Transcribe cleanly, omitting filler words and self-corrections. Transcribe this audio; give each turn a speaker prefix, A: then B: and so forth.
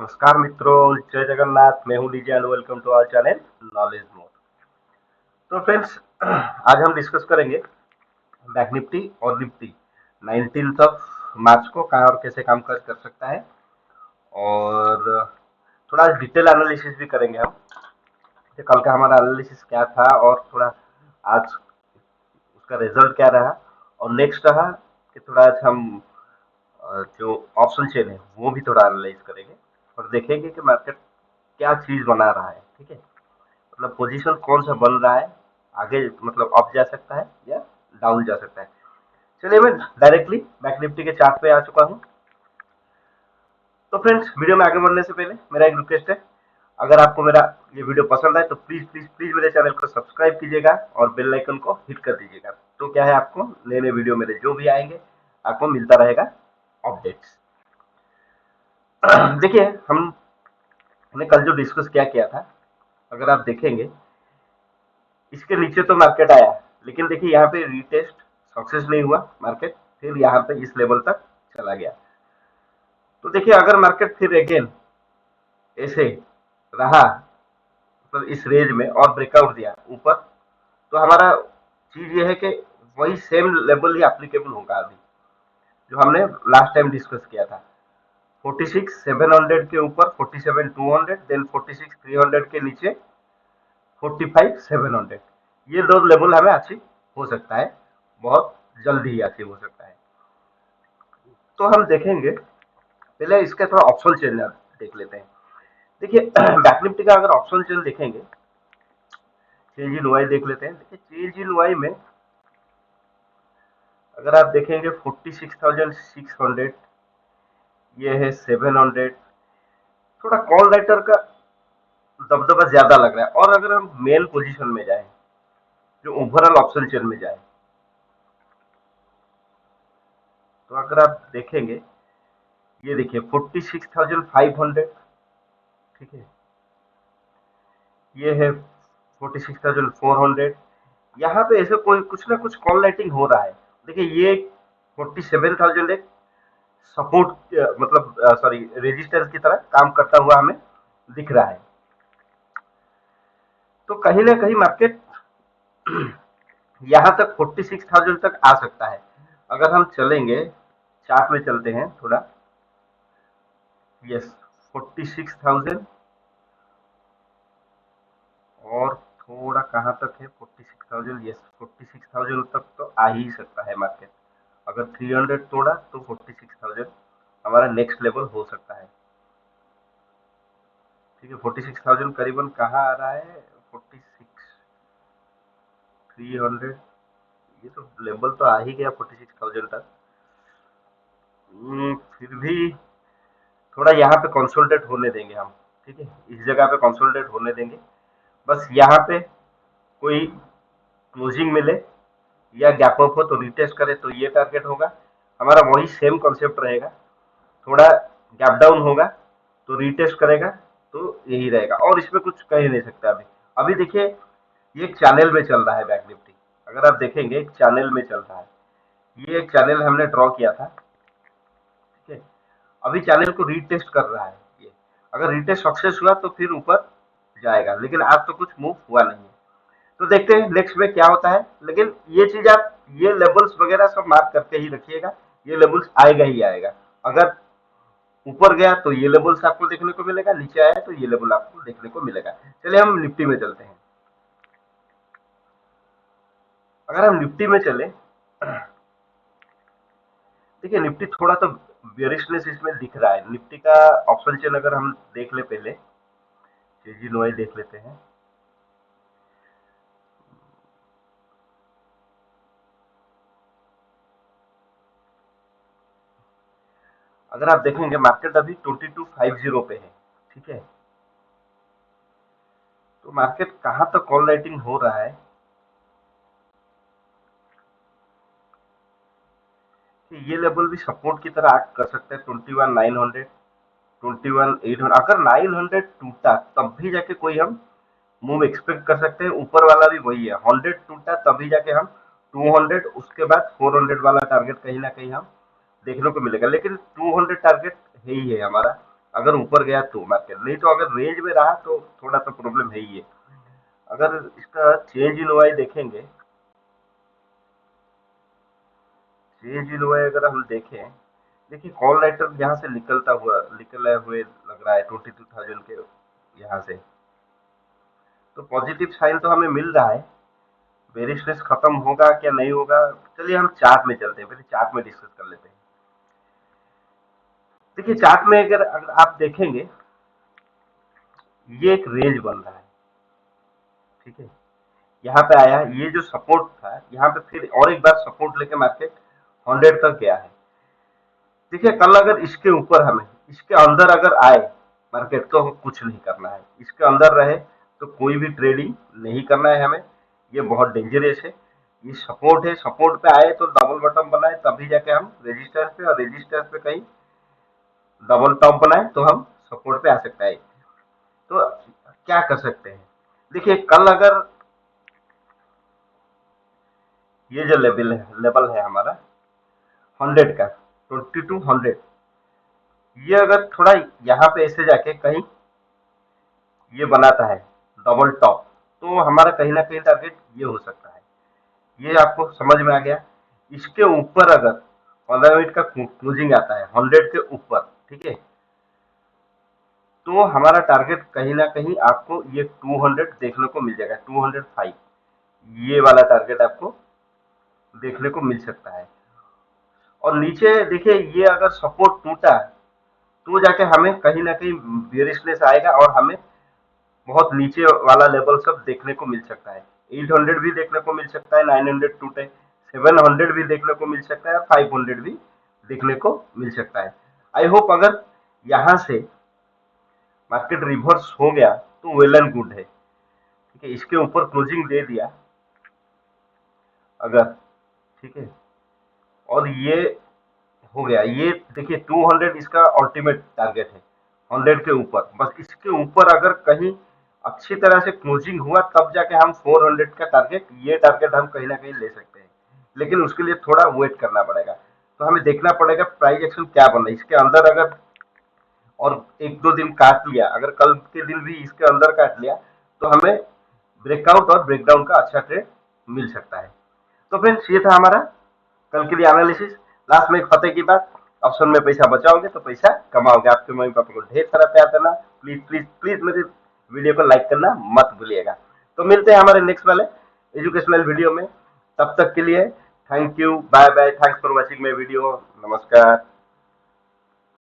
A: नमस्कार मित्रों, जय जगन्नाथ। मैं हूं DJ and welcome to our channel knowledge mode. तो फ्रेंड्स, आज हम डिस्कस करेंगे बैंक निफ्टी और निफ्टी 19 ऑफ मार्च को कहाँ और कैसे काम कर सकता है, और थोड़ा डिटेल एनालिसिस भी करेंगे हम कि कल का हमारा एनालिसिस क्या था और थोड़ा आज उसका रिजल्ट क्या रहा। और नेक्स्ट रहा कि थोड़ा आज हम जो ऑप्शन चेन है वो भी थोड़ा एनालाइज करेंगे और देखेंगे कि मार्केट क्या चीज बना रहा है। ठीक है, मतलब पोजीशन कौन सा बन रहा है, आगे मतलब अप जा सकता है या डाउन जा सकता है। चलिए, मैं डायरेक्टली बैंक निफ्टी के चार्ट पे आ चुका हूँ। तो फ्रेंड्स, वीडियो में आगे बढ़ने से पहले मेरा एक रिक्वेस्ट है, अगर आपको मेरा ये वीडियो पसंद आए तो प्लीज प्लीज प्लीज मेरे चैनल को सब्सक्राइब कीजिएगा और बेल आइकन को हिट कर दीजिएगा। तो क्या है, आपको नए नए वीडियो मेरे जो भी आएंगे आपको मिलता रहेगा अपडेट्स। देखिए, हमने कल जो डिस्कस क्या किया था, अगर आप देखेंगे इसके नीचे तो मार्केट आया, लेकिन देखिए यहाँ पे रीटेस्ट सक्सेस नहीं हुआ मार्केट, फिर यहाँ पे इस लेवल तक चला गया। तो देखिए, अगर मार्केट फिर अगेन ऐसे रहा, मतलब इस रेंज में और ब्रेकआउट दिया ऊपर, तो हमारा चीज ये है कि वही सेम लेवल ही एप्लीकेबल होगा अभी जो हमने लास्ट टाइम डिस्कस किया था। 46,700 के ऊपर 47,200, देन 46,300 के नीचे 45,700, ये दो लेवल हमें अचीव हो सकता है, बहुत जल्दी ही अचीव हो सकता है। तो हम देखेंगे, पहले इसका थोड़ा ऑप्शन चेन देख लेते हैं। देखिए, बैंक निफ्टी का अगर ऑप्शन चेन देखेंगे, चेंज इन वाई देख लेते हैं। देखिए, चेंज इन वाई में अगर आप देखेंगे 46,600, ये है 700, थोड़ा कॉल राइटर का दबदबा ज्यादा लग रहा है। और अगर हम मेन पोजीशन में जाए, जो ओवरऑल ऑप्शन चेन में जाए, तो अगर आप देखेंगे, ये देखिए 46,500, ठीक है, ये है 46,400। यहाँ पे ऐसे कोई कुछ ना कुछ कॉल राइटिंग हो रहा है। देखिए, ये 47,000 एक सपोर्ट, मतलब सॉरी रेजिस्टेंस की तरह काम करता हुआ हमें दिख रहा है। तो कहीं ना कहीं मार्केट यहाँ तक 46,000 तक आ सकता है। अगर हम चलेंगे, चार्ट में चलते हैं थोड़ा, यस 46,000, और थोड़ा कहाँ तक है 46,000, यस 46,000 तक तो आ ही सकता है मार्केट। अगर 300 तोड़ा तो 46,000 हमारा नेक्स्ट लेवल हो सकता है। ठीक है, 46,000 करीबन कहाँ आ रहा है, 46,300, ये तो लेवल तो आ ही गया 46,000 तक। फिर भी थोड़ा यहाँ पे कंसोलिडेट होने देंगे हम। ठीक है, इस जगह पे कंसोलिडेट होने देंगे। बस यहाँ पे कोई क्लोजिंग मिले या गैप अप हो तो रिटेस्ट करे तो ये टारगेट होगा हमारा। वही सेम कॉन्सेप्ट रहेगा, थोड़ा गैप डाउन होगा तो रिटेस्ट करेगा, तो यही रहेगा। और इसमें कुछ कह नहीं सकते अभी। अभी देखिए, ये एक चैनल में चल रहा है बैंक निफ्टी। अगर आप देखेंगे, एक चैनल में चल रहा है। ये एक चैनल हमने ड्रॉ किया था, ठीक है। अभी चैनल को रीटेस्ट कर रहा है ये। अगर रीटेस्ट सक्सेस हुआ तो फिर ऊपर जाएगा, लेकिन आज तो कुछ मूव हुआ नहीं है। तो देखते हैं नेक्स्ट में क्या होता है। लेकिन ये चीज आप ये लेवल्स वगैरह सब मार्क करके ही रखिएगा, ये लेवल्स आएगा ही आएगा। अगर ऊपर गया तो ये लेवल्स आपको देखने को मिलेगा, नीचे आया तो ये लेवल आपको देखने को मिलेगा। चलिए हम निफ्टी में चलते हैं। अगर हम निफ्टी में चले, देखिए निफ्टी थोड़ा तो बेरिशनेस इसमें दिख रहा है। निफ्टी का ऑप्शन चेन अगर हम देख ले, पहले तेजी नोई देख लेते हैं। अगर आप देखेंगे, मार्केट अभी 2250 पे है, ठीक है। तो मार्केट कहां तक कॉल राइटिंग हो रहा है कि ये लेवल भी सपोर्ट की तरह एक्ट कर सकता है। 21,900, 21,800, अगर 900 टूटा तब भी जाके कोई हम मूव एक्सपेक्ट कर सकते हैं। ऊपर वाला भी वही है, 100 टूटा तभी जाके हम 200, उसके बाद 400 वाला टारगेट कहीं ना कहीं हम देखने को मिलेगा। लेकिन 200 टारगेट है ही है हमारा, अगर ऊपर गया तो मार्केट, नहीं तो अगर रेंज में रहा तो थोड़ा सा प्रॉब्लम है ही है। अगर इसका चेंज इन वाई देखेंगे, चेंज इन वाई अगर हम देखें, देखिए कॉल राइटर यहाँ से निकला हुए लग रहा है 22,000 के यहाँ से, तो पॉजिटिव साइन तो हमें मिल रहा है। बेरिशनेस खत्म होगा क्या नहीं होगा, चलिए हम चार्ट में चलते हैं, पहले चार्ट में डिस्कस कर लेते हैं। देखिए चार्ट में अगर आप देखेंगे, ये एक रेंज बन रहा है, ठीक है। यहाँ पे आया, ये जो सपोर्ट था यहाँ पे फिर और एक बार सपोर्ट लेके मार्केट 100 तक गया है। देखिए कल अगर इसके ऊपर हमें, इसके अंदर अगर आए मार्केट, तो कुछ नहीं करना है, इसके अंदर रहे तो कोई भी ट्रेडिंग नहीं करना है हमें, ये बहुत डेंजरस है। ये सपोर्ट है, सपोर्ट पे आए तो डबल बटन बनाए तभी जाके हम रेजिस्टेंस पे, और रेजिस्टेंस पे कहीं डबल टॉप बनाए तो हम सपोर्ट पे आ सकता है। तो क्या कर सकते हैं, देखिए कल अगर ये जो लेवल है हमारा 100 का, 2200, ये अगर थोड़ा यहाँ पे ऐसे जाके कहीं ये बनाता है डबल टॉप, तो हमारा कहीं ना कहीं टारगेट ये हो सकता है। ये आपको समझ में आ गया। इसके ऊपर अगर 15 मिनट का क्लोजिंग आता है 100 के ऊपर, ठीक है, तो हमारा टारगेट कहीं ना कहीं आपको ये 200 देखने को मिल जाएगा, 205, ये वाला टारगेट आपको देखने को मिल सकता है। और नीचे देखिए ये अगर सपोर्ट टूटा तो जाके हमें कहीं ना कहीं बेरिशनेस आएगा और हमें बहुत नीचे वाला लेवल सब देखने को मिल सकता है। 800 भी देखने को मिल सकता है, 900 टूटे, 700 भी देखने को मिल सकता है, 500 भी देखने को मिल सकता है। आई होप अगर यहाँ से मार्केट रिवर्स हो गया तो वेल एंड गुड है, ठीक है। इसके ऊपर क्लोजिंग दे दिया अगर, ठीक है, और ये हो गया, ये देखिए 200 इसका अल्टीमेट टारगेट है, 100 के ऊपर, बस इसके ऊपर अगर कहीं अच्छी तरह से क्लोजिंग हुआ तब जाके हम 400 का टारगेट, ये टारगेट हम कहीं ना कहीं ले सकते हैं, लेकिन उसके लिए थोड़ा वेट करना पड़ेगा। तो हमें देखना पड़ेगा प्राइस एक्शन क्या बन रहा है इसके अंदर। अगर और एक दो दिन काट लिया, अगर कल के दिन भी इसके अंदर काट लिया, तो हमें ब्रेकआउट और ब्रेकडाउन का अच्छा ट्रेड मिल सकता है। तो फ्रेंड्स ये था हमारा कल के लिए एनालिसिस। लास्ट में एक फतेह की बात, ऑप्शन में पैसा बचाओगे तो पैसा कमाओगे। आपके मम्मी पापा को ढेर सारा प्यार देना, प्लीज प्लीज प्लीज मेरे वीडियो को लाइक करना मत भूलिएगा। तो मिलते हैं हमारे नेक्स्ट वाले एजुकेशनल वीडियो में, तब तक के लिए thank you, bye bye, thanks for watching my video, नमस्कार।